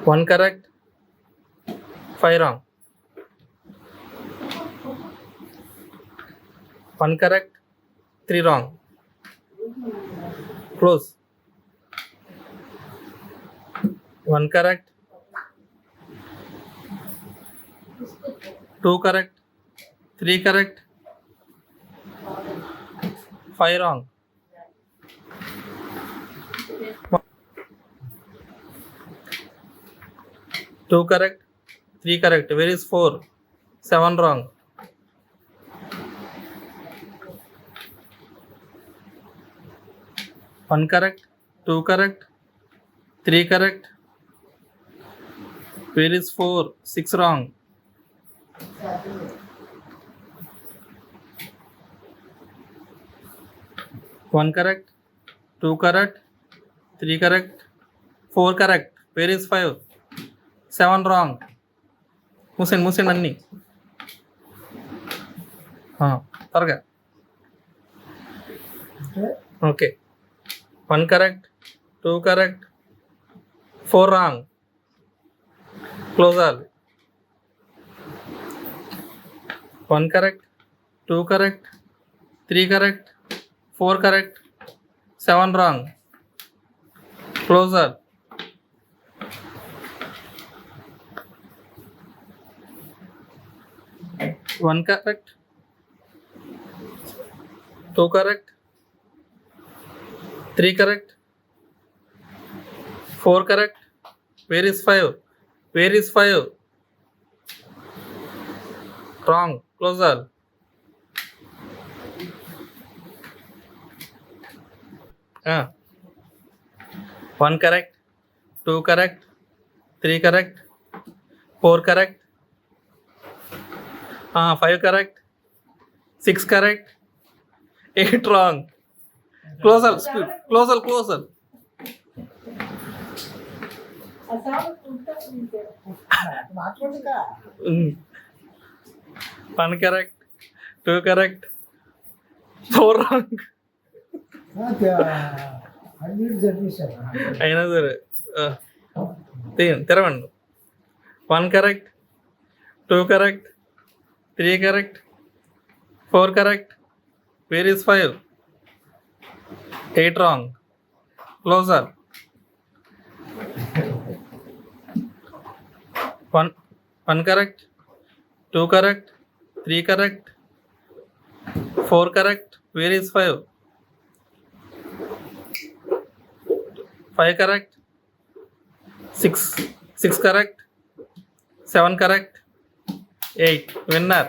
1 correct, 5 wrong. 1 correct, 3 wrong. Close. 1 correct, 2 correct, 3 correct, 5 wrong. 2 correct, 3 correct. Where is 4? 7 wrong. 1 correct, 2 correct, 3 correct. Where is 4? 6 wrong. 1 correct, 2 correct, 3 correct, 4 correct. Where is 5? 7 wrong. మూసేయండి అన్ని త్వరగా. Okay. 1 correct, 2 correct, 4 wrong. Close all. 1 correct, 2 correct, 3 correct, 4 correct, 7 wrong. Close all. 1 correct, 2 correct, 3 correct, 4 correct. Where is 5? Where is 5? Wrong. Close all. 1 correct, 2 correct, 3 correct, 4 correct, 5 correct, 6 correct, 8 wrong. Close all. Speed. Close all. 1 correct, 2 correct, 4 wrong. అయినా సరే తెరవండి. 1 correct, 2 correct, 3 correct, 4 correct. Where is 5? 8 wrong. Close all. 1 correct, 2 correct, 3 correct, 4 correct. Where is 5? 5 correct, 6 correct, 7 correct, 8. Winner.